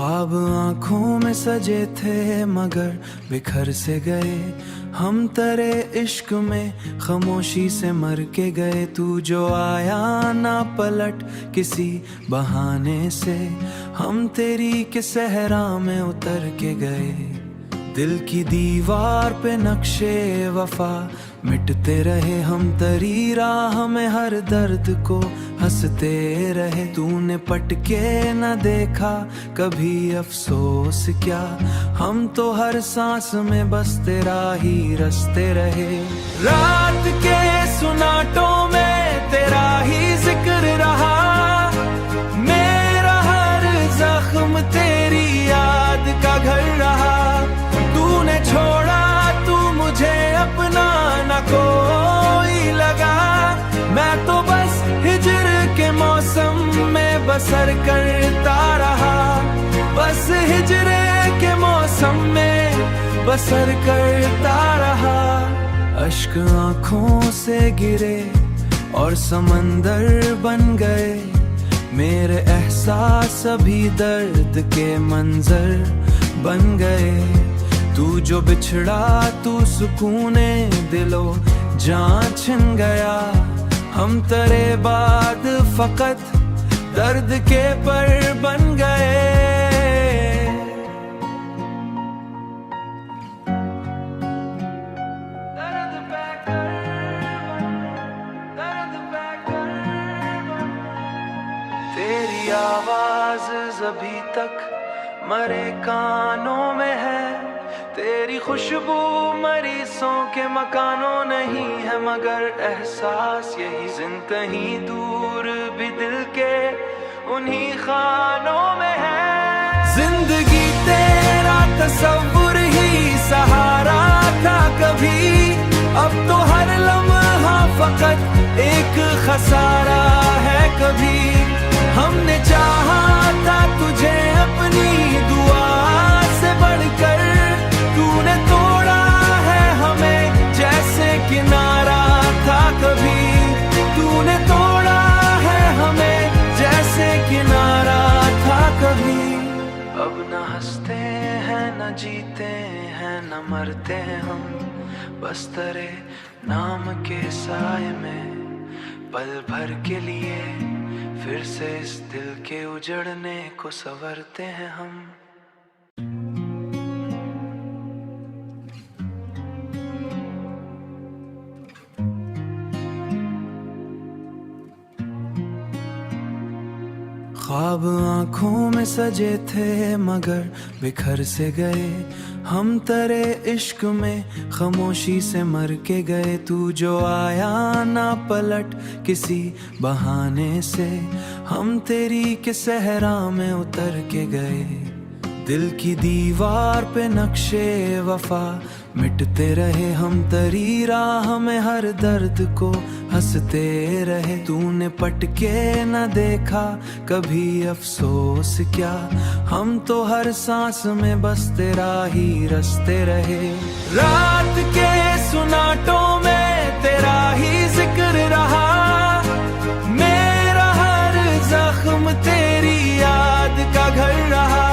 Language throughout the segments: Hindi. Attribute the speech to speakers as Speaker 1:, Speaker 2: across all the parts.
Speaker 1: ख्वाब आंखों में सजे थे मगर बिखर से गए हम तेरे इश्क में खामोशी से मर के गए। तू जो आया ना पलट किसी बहाने से, हम तेरी के सहरा में उतर के गए। दिल की दीवार पे नक्शे वफा मिटते रहे, हम तेरी राह में हर दर्द को हंसते रहे। तूने पटके न देखा कभी अफसोस क्या, हम तो हर सांस में बस तेरा ही रसते रहे। रात के सुनाटों में तेरा ही जिक्र रहा, मेरा हर जख्म तेरी याद का घर रहा। तूने छोड़ा तू मुझे अपना न कोई लगा, मैं तो बस हिजर के मौसम में बसर करता रहा। बस हिजर के मौसम में बसर करता रहा। अश्क आंखों से गिरे और समंदर बन गए, मेरे एहसास अभी दर्द के मंजर बन गए। तू जो बिछड़ा तू सुकूने दिलो जान छिन गया, हम तेरे बाद फकत दर्द के पर बन गए। तेरी आवाज अभी तक मरे कानों में है, तेरी खुशबू मरीजों के मकानों नहीं है, मगर एहसास यही कहीं दूर भी दिल के उन्हीं खानों में है। जिंदगी तेरा तस्वुर ही सहारा था कभी, अब तो हर लम्हा फकत एक खसारा है कभी। हमने चाहा था तुझे अपनी दुआ से बढ़कर, तूने तोड़ा है हमें जैसे किनारा था कभी। तूने तोड़ा है हमें जैसे किनारा था कभी। अब न हंसते हैं न जीते हैं न मरते हैं हम, बस तेरे नाम के साए में पल भर के लिए फिर से इस दिल के उजड़ने को संवरते हैं हम। ख्वाब आंखों में सजे थे मगर बिखर से गए, हम तेरे इश्क में खामोशी से मर के गए। तू जो आया ना पलट किसी बहाने से, हम तेरी के सहरा में उतर के गए। दिल की दीवार पे नक्शे वफा मिटते रहे, हम तेरी राह में हर दर्द को हंसते रहे। तूने पटके न देखा कभी अफसोस क्या, हम तो हर सांस में बस तेरा ही रसते रहे। रात के सुनाटों में तेरा ही जिक्र रहा, मेरा हर जख्म तेरी याद का घर रहा।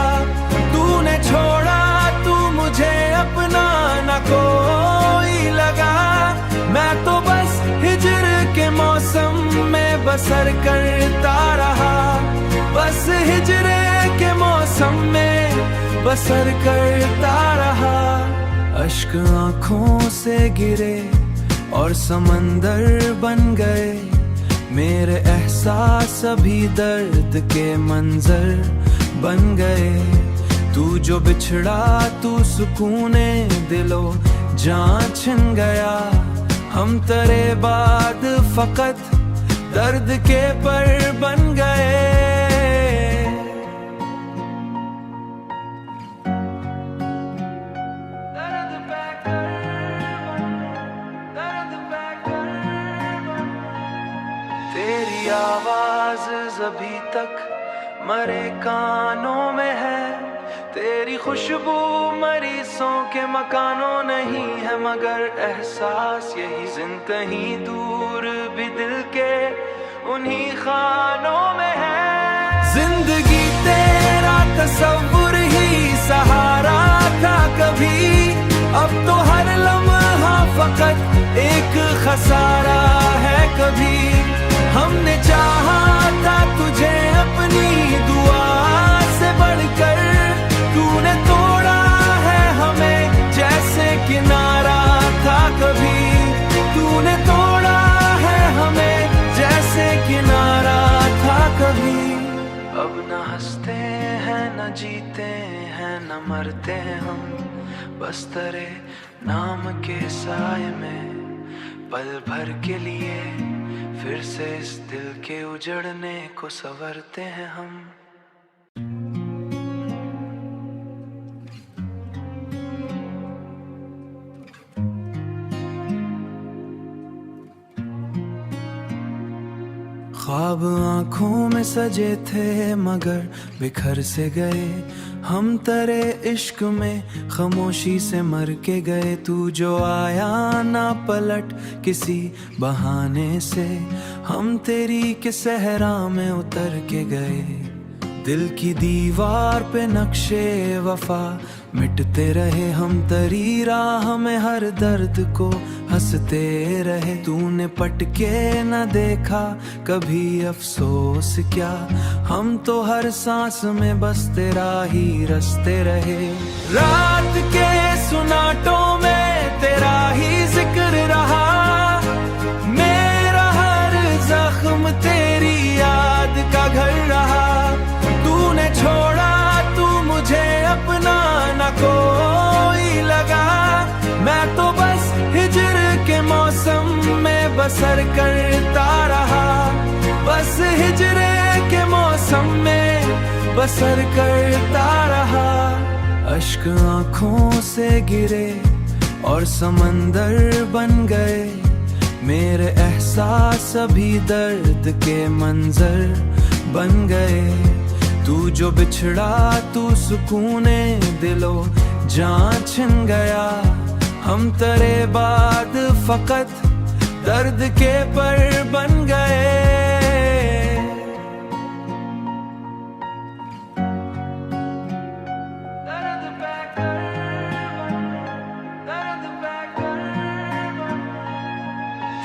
Speaker 1: तूने छोड़ा तू मुझे अपना न कोई लगा, मैं तो बस हिजर के मौसम में बसर करता रहा। बस हिजर के मौसम में बसर करता रहा। अश्क आंखों से गिरे और समंदर बन गए, मेरे एहसास अभी दर्द के मंजर बन गए। तू जो बिछड़ा तू सुकूने दिलो जान छिन गया, हम तेरे बाद फकत दर्द के पर बन गए। तेरी आवाज अभी तक मरे कानों में है, तेरी खुशबू मरीजों के मकानों नहीं है, मगर एहसास यही कहीं दूर भी दिल के उन्हीं खानों में है। जिंदगी तेरा तसव्वुर ही सहारा था कभी, अब तो हर लम्हा फकत एक खसारा है कभी। हमने चाहा था तुझे अपनी दुआ से बढ़कर, तूने तोड़ा है हमें जैसे किनारा था कभी, तूने तोड़ा है हमें जैसे किनारा था कभी। अब न हंसते हैं न जीते हैं न मरते हैं हम, बस तेरे नाम के साए में पल भर के लिए फिर से इस दिल के उजड़ने को संवरते हैं हम। ख्वाब आँखों में सजे थे मगर बिखर से गए, हम तेरे इश्क में खामोशी से मर के गए। तू जो आया ना पलट किसी बहाने से, हम तेरी के सहरा में उतर के गए। दिल की दीवार पे नक्शे वफा मिटते रहे, हम तेरी राह में हर दर्द को हंसते रहे। तूने पटके न देखा कभी अफसोस क्या, हम तो हर सांस में बस तेरा ही रसते रहे। रात के सुनाटों में तेरा ही जिक्र रहा, मेरा हर जख्म तेरी याद का घर रहा। तूने छोड़ा तू मुझे अपना न कोई लगा, मैं तो बस हिजर के मौसम में बसर करता रहा, बस हिजरे के मौसम में बसर करता रहा। अश्क आँखों से गिरे और समंदर बन गए, मेरे एहसास अभी दर्द के मंजर बन गए। तू जो बिछड़ा तू सुकूने दिलो जान छिन गया, हम तेरे बाद फकत दर्द के पर बन गए।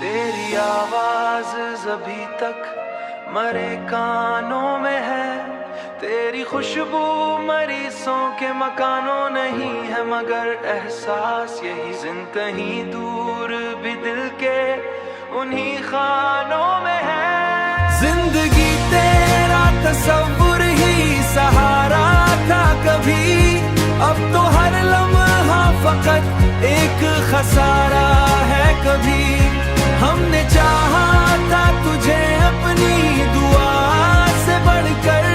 Speaker 1: तेरी आवाज अभी तक मरे कानों में है, तेरी खुशबू मरीजों के मकानों नहीं है, मगर एहसास यही जिंदगी दूर भी दिल के उन्हीं खानों में है। जिंदगी तेरा तसव्वुर ही सहारा था कभी, अब तो हर लम्हा फकत एक खसारा है कभी। हमने चाहा था तुझे अपनी दुआ से बढ़कर,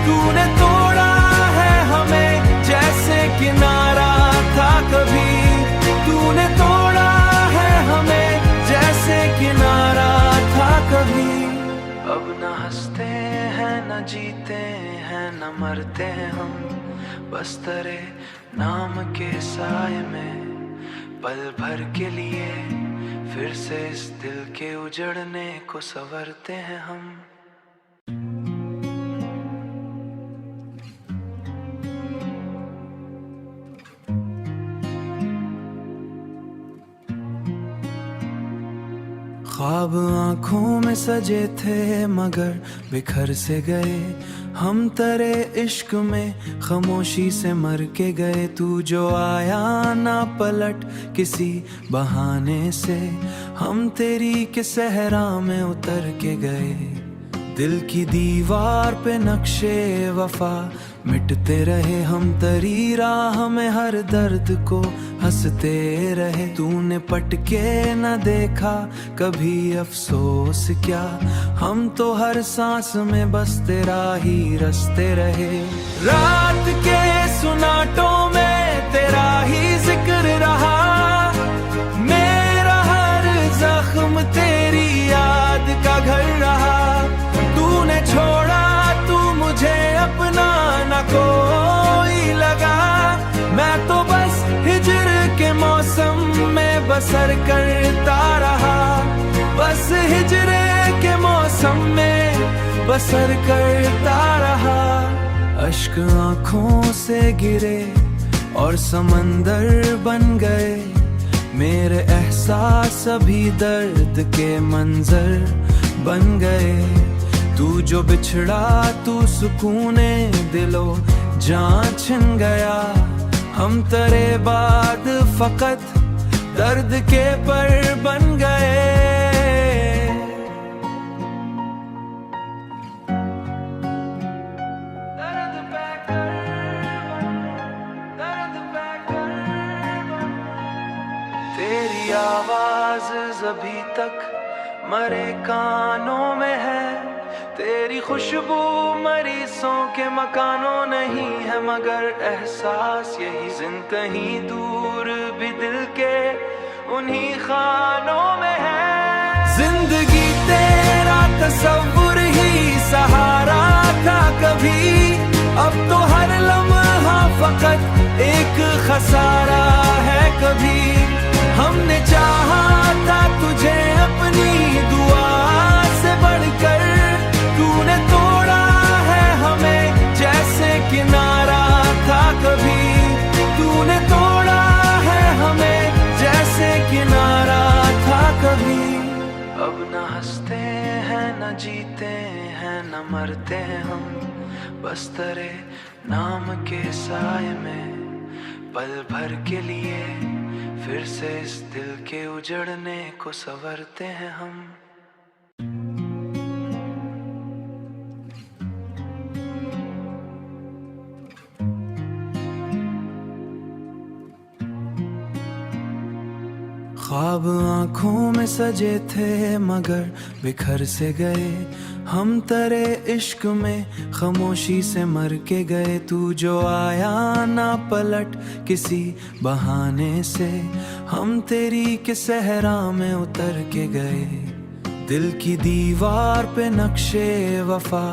Speaker 1: तूने तोड़ा है हमें जैसे किनारा था कभी, तूने तोड़ा है हमें जैसे किनारा था कभी। अब न हंसते हैं न जीते हैं न मरते हैं हम, बस तेरे नाम के साए में पल भर के लिए फिर से इस दिल के उजड़ने को संवरते हैं हम। ख्वाब आँखों में सजे थे मगर बिखर से गए, हम तेरे इश्क में खामोशी से मर के गए। तू जो आया ना पलट किसी बहाने से, हम तेरी के सहरा में उतर के गए। दिल की दीवार पे नक्शे वफा मिटते रहे, हम तेरी राह में हर दर्द को हंसते रहे। तूने पटके न देखा कभी अफसोस क्या, हम तो हर सांस में बस तेरा ही रसते रहे। रात के सुनाटों में तेरा ही जिक्र रहा, मेरा हर जख्म तेरी याद का घर रहा। तूने छोड़ा तू मुझे अपना न कोई लगा, मैं तो बस हिजर के मौसम में बसर करता रहा, बस हिजरे के मौसम में बसर करता रहा। अश्क आंखों से गिरे और समंदर बन गए, मेरे एहसास अभी दर्द के मंजर बन गए। तू जो बिछड़ा तू सुकूने दिलो जान छिन गया, हम तेरे बाद फकत दर्द के पर बन गए। तेरी आवाज अभी तक मरे कानों में है, तेरी खुशबू मरीजों के मकानों नहीं है, मगर एहसास यही जिन कहीं दूर भी दिल के उन्हीं खानों में है। जिंदगी तेरा तस्वुर ही सहारा था कभी, अब तो हर लम्हा फकत एक खसारा है कभी। हमने चाहा था तुझे अपनी दुआ से बढ़कर, तूने तोड़ा है हमें जैसे किनारा था कभी। तूने तोड़ा है हमें जैसे किनारा था कभी। अब न हंसते हैं न जीते हैं न मरते हम, बस तेरे नाम के साए में पल भर के लिए फिर से इस दिल के उजड़ने को संवरते हैं हम। ख्वाब आंखों में सजे थे मगर बिखर से गए, हम तेरे इश्क में खामोशी से मर के गए। तू जो आया ना पलट किसी बहाने से, हम तेरी के सहरा में उतर के गए। दिल की दीवार पे नक्शे वफा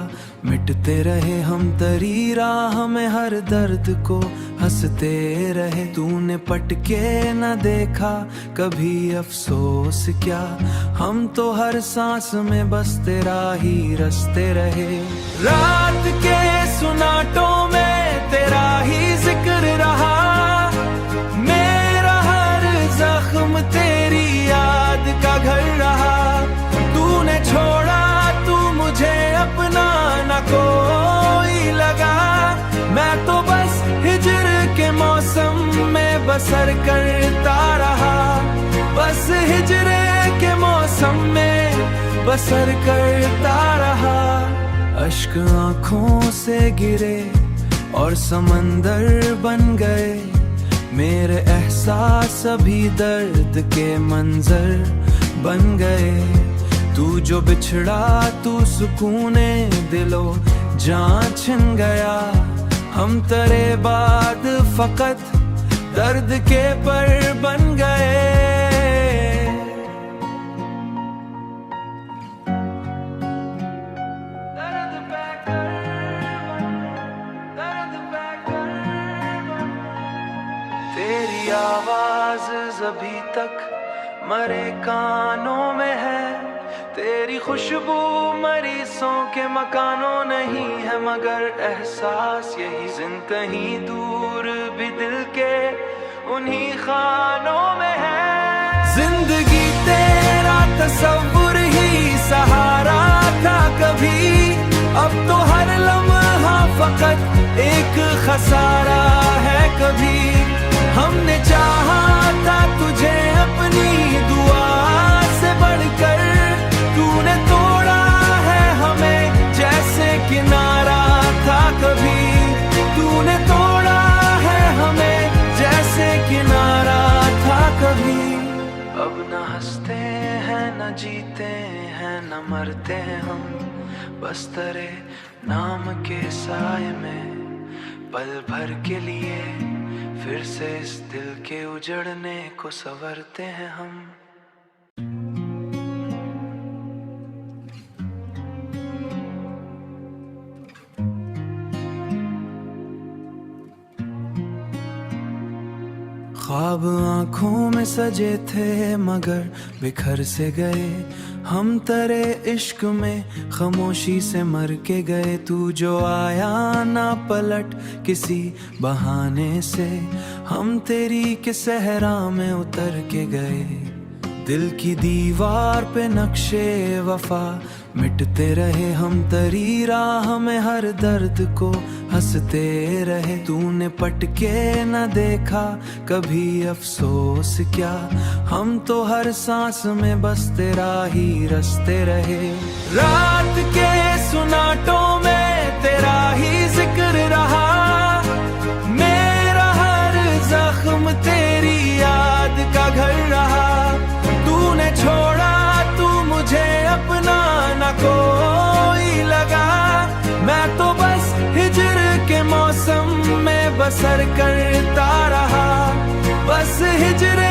Speaker 1: मिटते रहे, हम तेरी राह में हर दर्द को हंसते रहे। तूने पटके न देखा कभी अफसोस क्या, हम तो हर सांस में बस तेरा ही रसते रहे। रात के सुनाटों में तेरा ही जिक्र रहा, मेरा हर जख्म तेरी याद का घर रहा। तूने छोड़ा तू मुझे अपना न कोई लगा, मैं तो बस हिजर के मौसम में बसर करता रहा। बस हिजर के मौसम में बसर करता रहा। अश्क आंखों से गिरे और समंदर बन गए, मेरे एहसास अभी दर्द के मंजर बन गए। तू जो बिछड़ा तू सुकूने दिलो जान छिन गया, हम तेरे बाद फकत दर्द के पर बन गए। तेरी आवाज अभी तक मरे कानों में है, तेरी खुशबू मरीजों के मकानों नहीं है, मगर एहसास यही जिन कहीं दूर भी दिल के उन्हीं खानों में है। जिंदगी तेरा तस्वुर ही सहारा था कभी, अब तो हर लम्हा फकत एक खसारा है कभी। हमने चाहा था तुझे अपनी दुआ से बढ़कर, तूने तोड़ा है हमें जैसे किनारा था कभी। तूने तोड़ा है हमें जैसे किनारा था कभी। अब न हंसते हैं न जीते हैं न मरते हम, बस तेरे नाम के साए में पल भर के लिए फिर से इस दिल के उजड़ने को संवरते हैं हम। ख्वाब आंखों में सजे थे मगर बिखर से गए हम तेरे इश्क में खामोशी से मर के गए। तू जो आया ना पलट किसी बहाने से, हम तेरी के सहरा में उतर के गए। दिल की दीवार पे नक्शे वफा मिटते रहे, हम तेरी राह में हर दर्द को हंसते रहे। तूने पटके न देखा कभी अफसोस क्या, हम तो हर सांस में बस तेरा ही रसते रहे। रात के सुनाटों में तेरा ही जिक्र रहा, मेरा हर जख्म तेरी याद का घर रहा। तूने छोड़ा तू मुझे अपना न कोई लगा, मैं तो बस हिजर के मौसम में बसर करता रहा। बस हिजर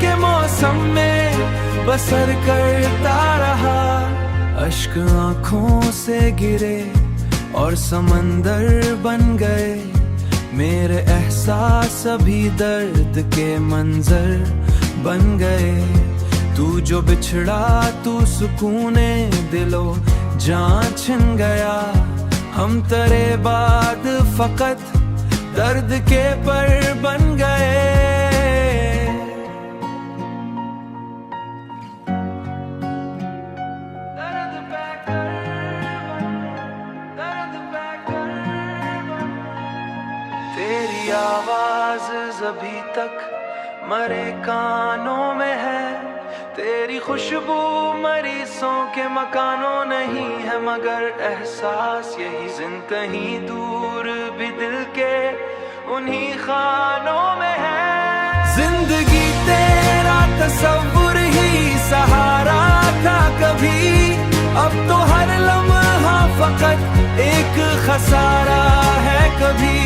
Speaker 1: के मौसम में बसर करता रहा। अश्क आंखों से गिरे और समंदर बन गए, मेरे एहसास अभी दर्द के मंजर बन गए। तू जो बिछड़ा तू सुकूने दिलो जान छिन गया, हम तेरे बाद फकत दर्द के पर बन गए। तेरी आवाज अभी तक मरे कानों में है, तेरी खुशबू मरीजों के मकानों नहीं है, मगर एहसास यही जिन कहीं दूर भी दिल के उन्हीं खानों में है। जिंदगी तेरा तस्वुर ही सहारा था कभी, अब तो हर लम्हा फकत एक खसारा है कभी।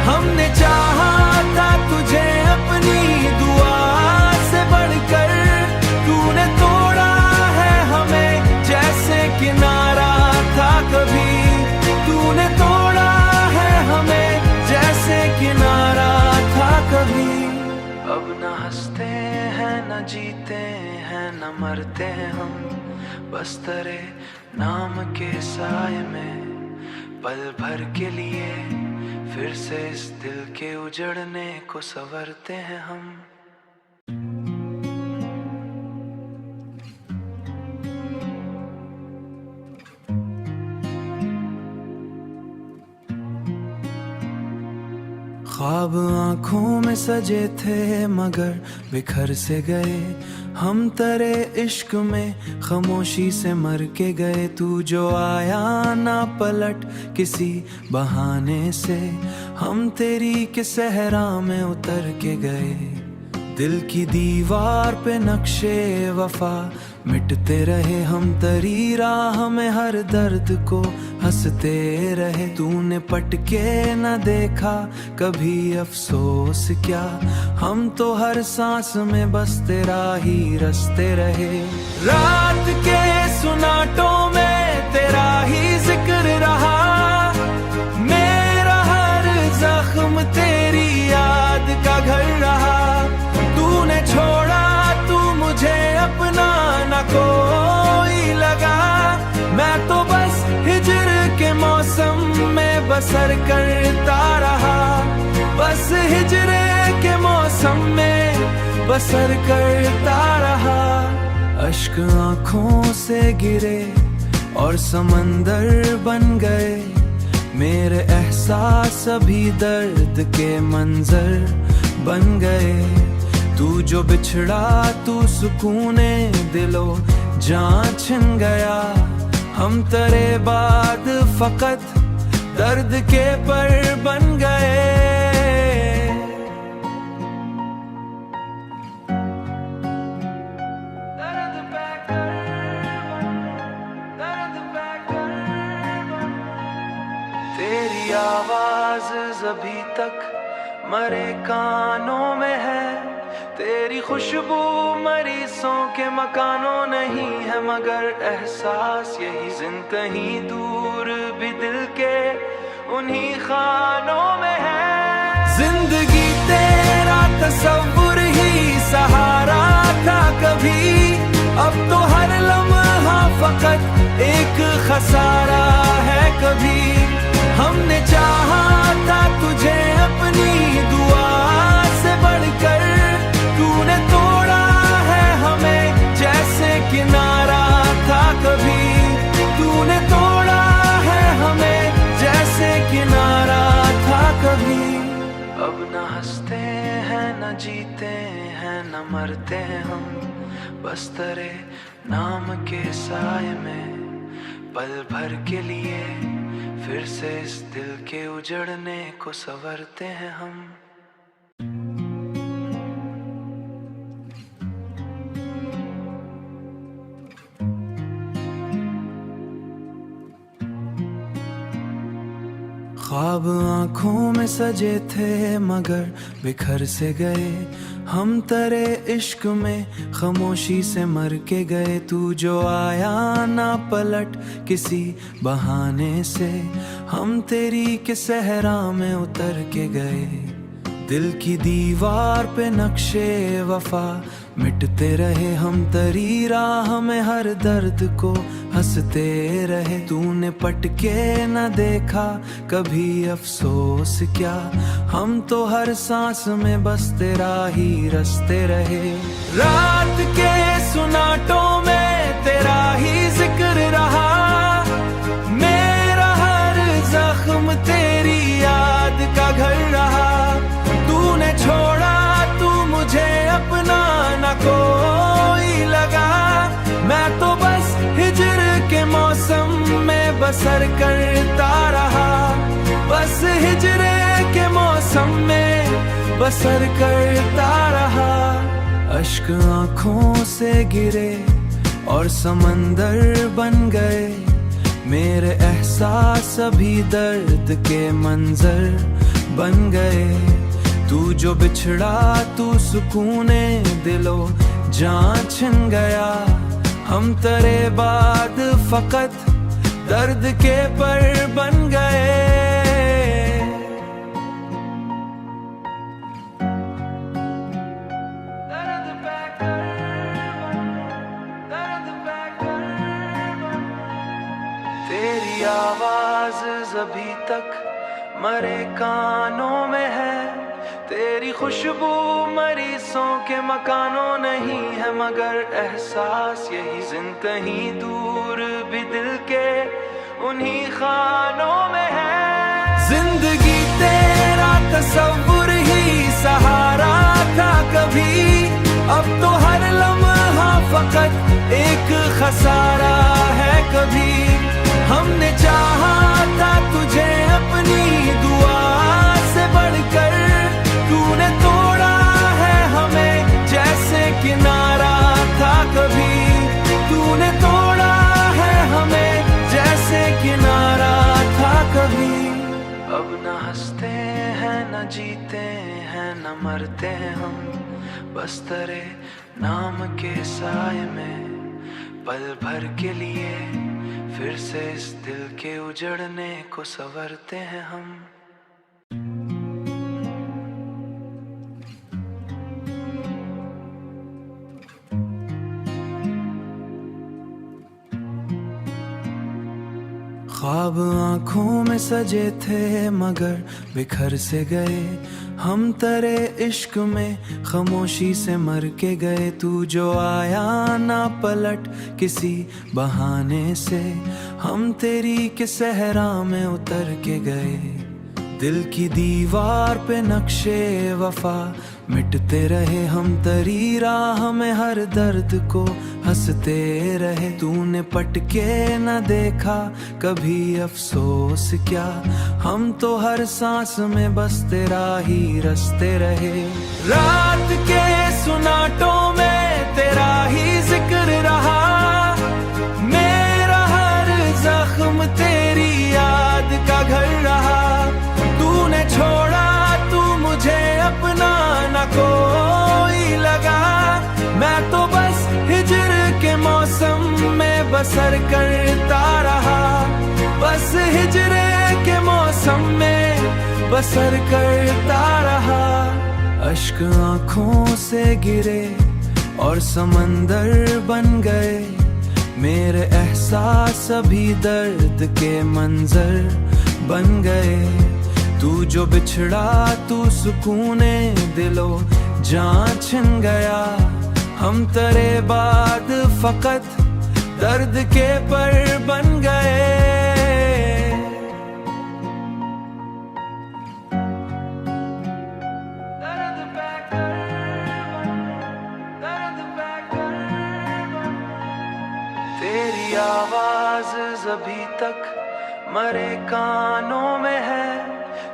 Speaker 1: हमने चाहा था तुझे अपनी दुआ से बढ़कर, तूने तोड़ा है हमें जैसे किनारा था कभी। तूने तोड़ा है हमें जैसे किनारा था कभी। अब न हंसते हैं न जीते हैं न मरते हैं हम, बस तेरे नाम के साए में पल भर के लिए फिर से इस दिल के उजड़ने को संवरते हैं हम। ख्वाब आंखों में सजे थे मगर बिखर से गए, हम तेरे इश्क में खामोशी से मर के गए। तू जो आया ना पलट किसी बहाने से, हम तेरी के सहरा में उतर के गए। दिल की दीवार पे नक्शे वफा मिटते रहे, हम तेरी राह में हर दर्द को हंसते रहे। तूने पटके न देखा कभी अफसोस क्या, हम तो हर सांस में बस तेरा ही रसते रहे। रात के सुनाटों में तेरा ही जिक्र रहा, मेरा हर जख्म तेरी याद का घर रहा। तूने छोड़ा तू मुझे अपना न कोई लगा, मैं तो बस हिजर के मौसम में बसर करता रहा। बस हिजर के मौसम में बसर करता रहा। अश्क आंखों से गिरे और समंदर बन गए, मेरे एहसास अभी दर्द के मंजर बन गए। तू जो बिछड़ा तू सुकूने दिलो जान छिन गया, हम तेरे बाद फकत दर्द के पर बन गए। तेरी आवाज अभी तक मरे कानों में है, तेरी खुशबू मरीजों के मकानों नहीं है, मगर एहसास यही जिन कहीं दूर भी दिल के उन्हीं खानों में है। जिंदगी तेरा तस्वुर ही सहारा था कभी, अब तो हर लम्हा फकत एक खसारा है कभी। हमने चाहा था तुझे अपनी दुआ से बढ़कर, तूने तोड़ा है हमें जैसे किनारा था कभी, तूने तोड़ा है हमें जैसे किनारा था कभी। अब न हंसते हैं न जीते हैं न मरते हम, बस तेरे नाम के साए में पल भर के लिए फिर से इस दिल के उजड़ने को संवरते हैं हम। ख्वाब आँखों में सजे थे मगर बिखर से गए, हम तेरे इश्क में खामोशी से मर के गए। तू जो आया ना पलट किसी बहाने से, हम तेरी के सहरा में उतर के गए। दिल की दीवार पे नक्शे वफा मिटते रहे, हम तेरी राह में हर दर्द को हंसते रहे। तूने पटके न देखा कभी अफसोस क्या, हम तो हर सांस में बस तेरा ही रसते रहे। रात के सुनाटों में तेरा ही जिक्र रहा, मेरा हर जख्म तेरी याद का घर रहा। तूने छोड़ा तू मुझे अपना न कोई लगा, मैं तो बस हिजर के मौसम में बसर करता रहा, बस हिजरे के मौसम में बसर करता रहा। अश्क आँखों से गिरे और समंदर बन गए, मेरे एहसास अभी दर्द के मंजर बन गए। तू जो बिछड़ा तू सुकूने दिलो जान छिन गया, हम तेरे बाद फकत दर्द के पर बन गए। तेरी आवाज अभी तक मरे कानों में है, तेरी खुशबू मरीजों के मकानों नहीं है, मगर एहसास यही जिंदगी कहीं दूर भी दिल के उन्हीं खानों में है। जिंदगी तेरा तस्वुर ही सहारा था कभी, अब तो हर लम्हा फकत एक खसारा है कभी। हमने चाहा था तुझे अपनी दुआ से बढ़कर, तूने तोड़ा है हमें जैसे किनारा था कभी, तूने तोड़ा है हमें जैसे किनारा था कभी। अब न हंसते हैं न जीते हैं न मरते हम, बस तेरे नाम के साए में पल भर के लिए फिर से इस दिल के उजड़ने को संवरते हैं हम। ख्वाब आँखों में सजे थे मगर बिखर से गए, हम तेरे इश्क में खामोशी से मर के गए। तू जो आया ना पलट किसी बहाने से, हम तेरी के सहरा में उतर के गए। दिल की दीवार पे नक्शे वफा मिटते रहे, हम तेरी राह में हर दर्द को हंसते रहे। तूने पटके न देखा कभी अफसोस क्या, हम तो हर सांस में बस तेरा ही रसते रहे। रात के सुनाटों में तेरा ही जिक्र रहा, मेरा हर जख्म तेरी याद का घर रहा। तूने छोड़ा तू मुझे अपना न कोई लगा, मैं तो बस हिजर के मौसम में बसर करता रहा, बस हिजरे के मौसम में बसर करता रहा। अश्क आंखों से गिरे और समंदर बन गए, मेरे एहसास अभी दर्द के मंजर बन गए। तू जो बिछड़ा तू सुकूने दिलो जान छिन गया, हम तेरे बाद फकत दर्द के पर बन गए। तेरी आवाज अभी तक मरे कानों में है,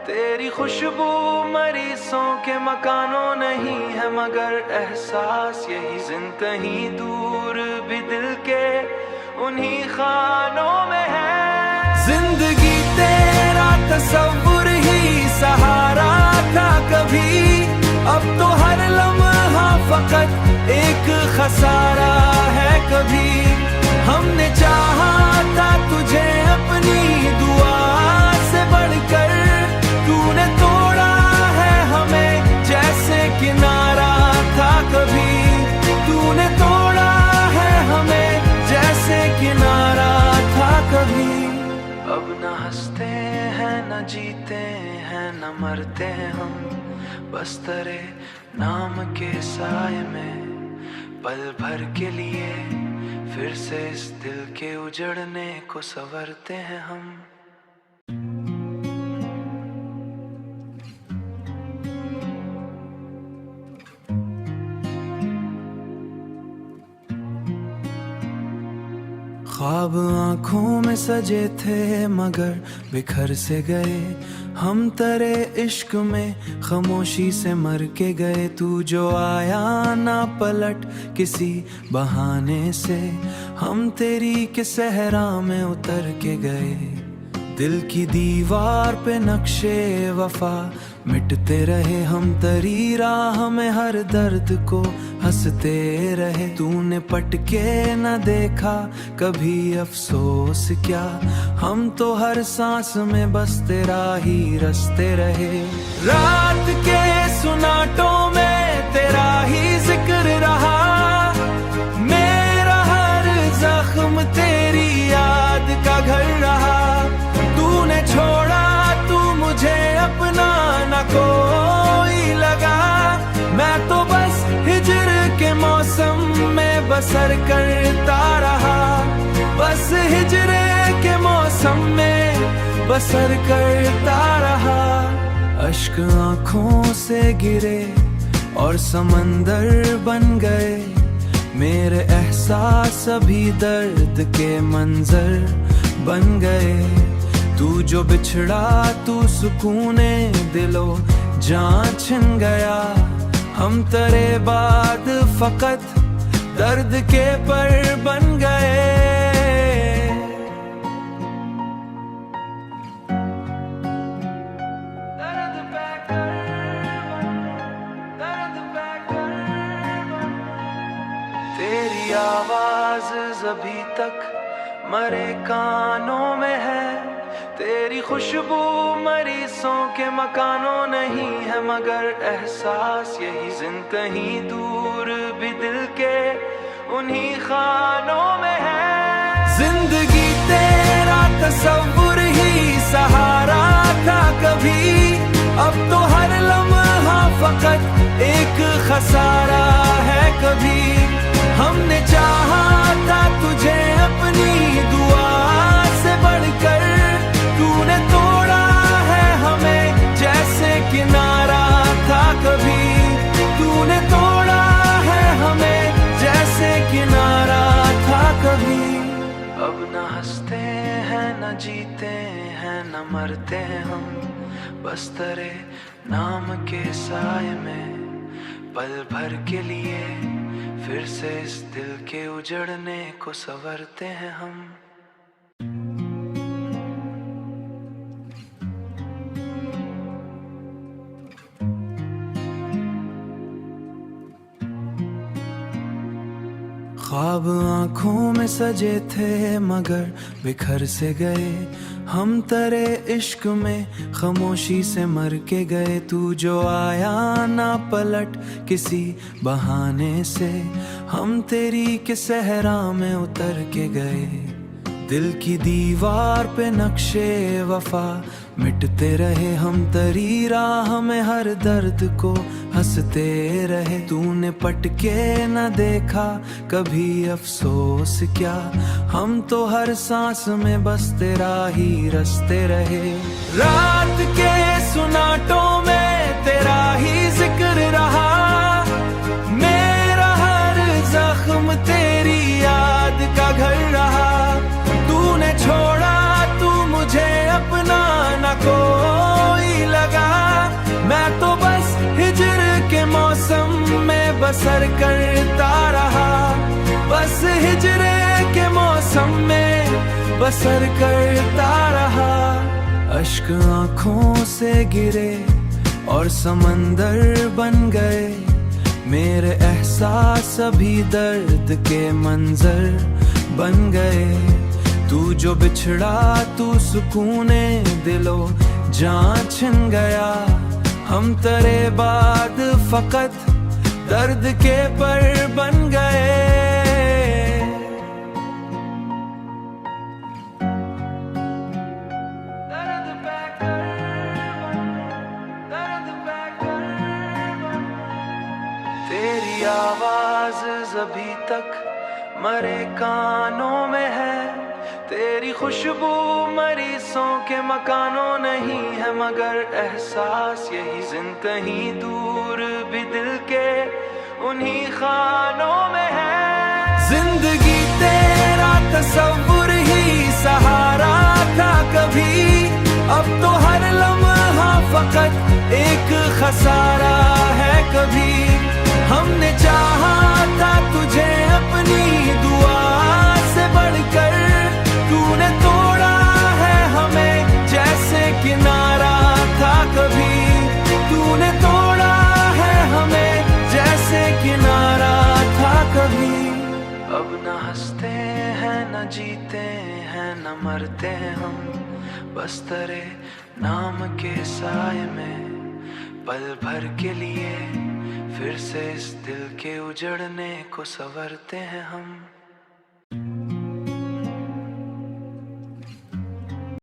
Speaker 1: तेरी खुशबू मरीजों के मकानों नहीं है, मगर एहसास यही जिन कहीं दूर भी दिल के उन्हीं खानों में है। जिंदगी तेरा तस्वुर ही सहारा था कभी, अब तो हर लम्हा फकत एक खसारा है कभी। हमने चाहा था तुझे अपनी दुआ से बढ़कर, तूने तोड़ा है हमें जैसे किनारा था कभी। तूने तोड़ा है हमें जैसे किनारा था कभी। अब न हंसते हैं न जीते हैं न मरते हैं हम, बस तेरे नाम के साए में पल भर के लिए फिर से इस दिल के उजड़ने को संवरते हैं हम। ख्वाब आंखों में सजे थे मगर बिखर से गए, हम तेरे इश्क में खामोशी से मर के गए। तू जो आया ना पलट किसी बहाने से, हम तेरी के सहरा में उतर के गए। दिल की दीवार पे नक्शे वफा मिटते रहे, हम तेरी राह में हर दर्द को हंसते रहे। तूने पटके न देखा कभी अफसोस क्या, हम तो हर सांस में बस तेरा ही रसते रहे। रात के सुनाटों में तेरा ही जिक्र रहा, मेरा हर जख्म तेरी याद का घर रहा। तूने छोड़ा तू मुझे अपना न कोई लगा, मैं तो बस हिजर के मौसम में बसर करता रहा। बस हिजरे के मौसम में बसर करता रहा। अश्क आंखों से गिरे और समंदर बन गए, मेरे एहसास अभी दर्द के मंजर बन गए। तू जो बिछड़ा तू सुकूने दिलो जान छिन गया, हम तेरे बाद फकत दर्द के पर बन गए। तेरी आवाज अभी तक मरे कानों में है, तेरी खुशबू मरीजों के मकानों नहीं है, मगर एहसास यही जिन कहीं दूर भी दिल के उन्हीं खानों में है। जिंदगी तेरा तस्वुर ही सहारा था कभी, अब तो हर लम्हा फकत एक खसारा है कभी। हमने चाहा था तुझे अपनी दुआ से बढ़कर, तूने तोड़ा है हमें जैसे किनारा था कभी। तूने तोड़ा है हमें जैसे किनारा था कभी। अब न हंसते हैं न जीते हैं न मरते हैं हम, बस तेरे नाम के साए में पल भर के लिए फिर से इस दिल के उजड़ने को संवरते हैं हम। ख्वाब आंखों में सजे थे मगर बिखर से गए हम तेरे इश्क में खामोशी से मर के गए। तू जो आया ना पलट किसी बहाने से, हम तेरी के सहरा में उतर के गए। दिल की दीवार पे नक्शे वफा मिटते रहे, हम तेरी राह में हर दर्द को हंसते रहे। तूने पटके न देखा कभी अफसोस क्या, हम तो हर सांस में बस तेरा ही रसते रहे। रात के सुनाटों में तेरा ही जिक्र रहा, मेरा हर जख्म तेरी याद का घर रहा। तूने छोड़ा तू मुझे अपना न कोई लगा, मैं तो बस हिजर के मौसम में बसर करता रहा, बस हिजरे के मौसम में बसर करता रहा। अश्क आंखों से गिरे और समंदर बन गए, मेरे एहसास अभी दर्द के मंजर बन गए। तू जो बिछड़ा तू सुकूने दिलो जान छिन गया, हम तेरे बाद फकत दर्द के पर बन गए। तेरी आवाज अभी तक मरे कानों में है, तेरी खुशबू मरीजों के मकानों नहीं है, मगर एहसास यही जिन कहीं दूर भी दिल के उन्हीं खानों में है। जिंदगी तेरा तस्वुर ही सहारा था कभी, अब तो हर लम्हा फकत एक खसारा है कभी। हमने चाहा था तुझे अपनी दुआ से बढ़कर, तूने तोड़ा है हमें जैसे किनारा था कभी। तूने तोड़ा है हमें जैसे किनारा था कभी। अब न हंसते हैं न जीते हैं न मरते हम, बस तेरे नाम के साए में पल भर के लिए फिर से इस दिल के उजड़ने को संवरते हैं हम।